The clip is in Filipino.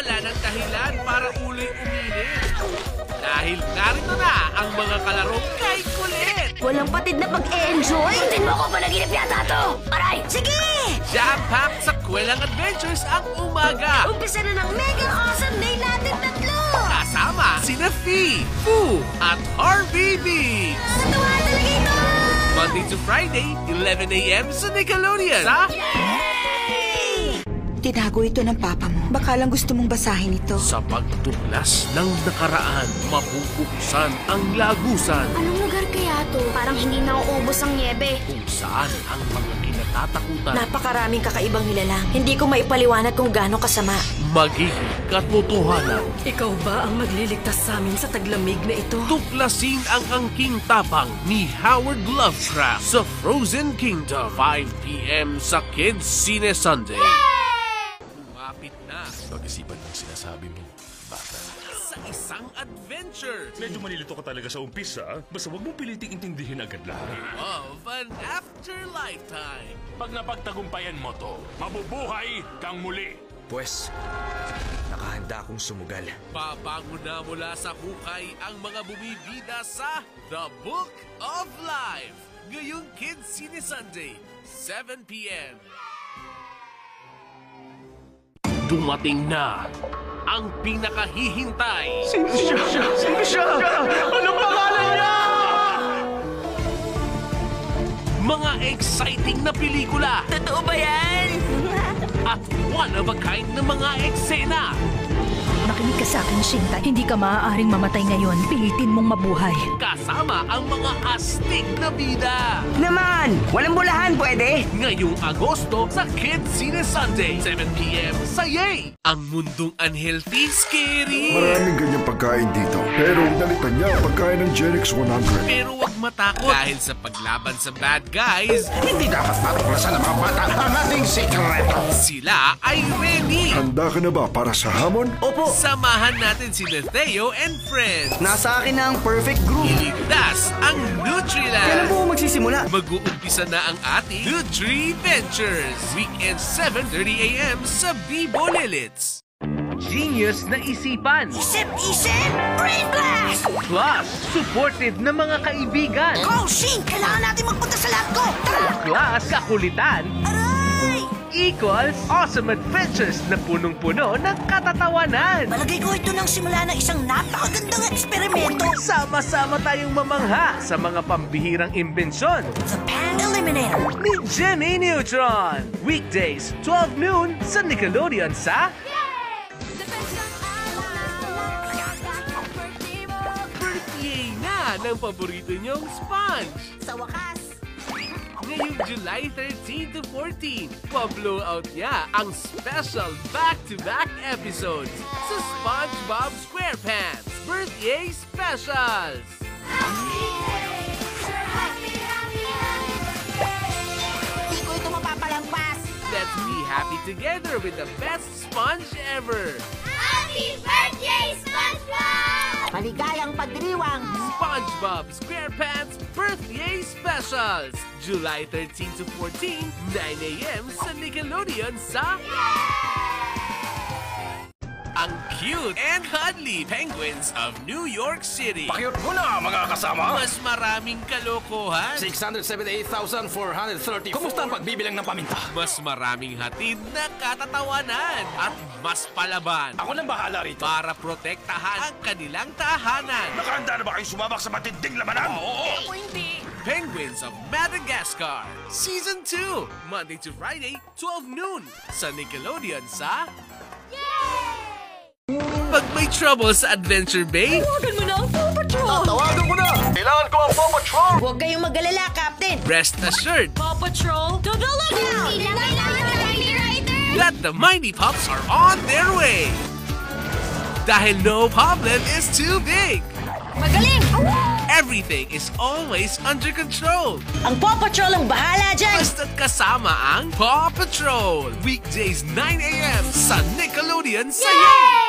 wala ng dahilan para uloy umilit. Dahil narito na ang mga kalarong kay kulit. Walang patid na pag-e-enjoy? Tin mo ko panaginip yata to! Aray! Sige! Jam-packed sa kwelang adventures ang umaga. Umpisa na ng mega awesome day natin tatlo! Kasama sina Fee, Foo, at Harvey Biggs. Natuwa talaga ito! Monday to Friday, 11 a.m. sa Nickelodeon. Sa Tinago ito ng papa mo. Baka lang gusto mong basahin ito. Sa pagtuklas ng nakaraan, mabubuksan ang lagusan. Anong lugar kaya to? Parang hindi na uubos ang niebe. Kung saan ang mga kinatatakutan Napakaraming kakaibang nilalang. Hindi ko maipaliwanag kung gaano kasama. magiging katotohanan. Ikaw ba ang magliligtas sa amin sa taglamig na ito? Tuklasin ang angking tapang ni Howard Lovecraft sa Frozen Kingdom. 5 p.m. sa Kids Cine Sunday. Lumapit na Pag-isipan ng sinasabi mo, bata. sa isang adventure Medyo malilito ka talaga sa umpisa, basta huwag mong piliting intindihin agad lahat. of an after-lifetime. Pag napagtagumpayan mo to, mabubuhay kang muli. Pwes, nakahanda akong sumugal. Babangon na mula sa hukay ang mga bumibida sa The Book of Life. Ngayong Kids Cine Sunday, 7 p.m. Dumating na ang pinakahihintay. Sino siya? Anong pangalan niya? Mga exciting na pelikula Totoo ba yan? at one-of-a-kind na mga eksena. Makinig ka sa akin, Shinta. Hindi ka maaaring mamatay ngayon. Pilitin mong mabuhay. Kasama ang mga astig na bida. Naman! Walang bulahan, pwede? Ngayong Agosto sa Kids Cine Sunday, 7 p.m. sa Yay! Ang mundong unhealthy, scary. Maraming ganyang pagkain dito. Pero inalitan niya ang pagkain ng Genix 100. Pero wag matakot dahil sa paglaban sa bad guys, Hindi dapat matuklasan ng mga bata ang ating sikreto. sila ay ready. Handa ka na ba para sa hamon? Opo! Samahan natin sina Theo and friends. Nasa akin na ang perfect group. Iligtas ang Kailan Nutriland. po magsisimula? Mag-uumpisa na ang ating Nutri Ventures. Weekend 7:30 a.m. sa Bibo Lilits. Genius na isipan. Isip! Brain blast! Plus, supportive na mga kaibigan. Go, Shin! Kailangan natin magpunta sa lab ko! Tara! Plus, kakulitan. Aray! Equals awesome adventures na punong-puno ng katatawanan. Malagay ko ito ng simula ng isang napakagandang eksperimento. Sama-sama tayong mamangha sa mga pambihirang imbensyon The Pan Eliminator. ni Jenny Neutron. Weekdays, 12 noon sa Nickelodeon sa birthday na ng paborito niyong sponge. Sa wakas, Ngayong July 13 to 14, pa-blowout niya ang special back-to-back episodes sa SpongeBob SquarePants Birthday Specials. hindi ko ito mapapalampas. Let's be happy together with the best sponge ever. Happy birthday, SpongeBob! Maligayang pagdiriwang. SpongeBob SquarePants Birthday Specials, July 13 to 14, 9 a.m. sa Nickelodeon sa ang cute and cuddly penguins of New York City. Pakyut mo na, mga kasama! Mas maraming kalokohan, 678,430. Kumusta ang pagbibilang ng paminta? mas maraming hatid na katatawanan, at mas palaban Ako nang bahala rito. para protektahan ang kanilang tahanan. Nakahanda na ba kayong sumabak sa matinding lamanan? Oo! Penguins of Madagascar Season 2, Monday to Friday, 12 noon sa Nickelodeon sa Pag may trouble sa Adventure Bay, Tawagan mo na ang Paw Patrol! Tawagan ko na! Kailangan ko ang Paw Patrol! Huwag kayong mag-alala, Captain. rest assured Paw Patrol, develop! Hindi na kailangan ng Tiny Rider! that the Mighty Pups are on their way. Dahil no problem is too big. Magaling! Everything is always under control. Ang Paw Patrol ang bahala dyan! Basta't kasama ang Paw Patrol. Weekdays 9 a.m. sa Nickelodeon sa Yay!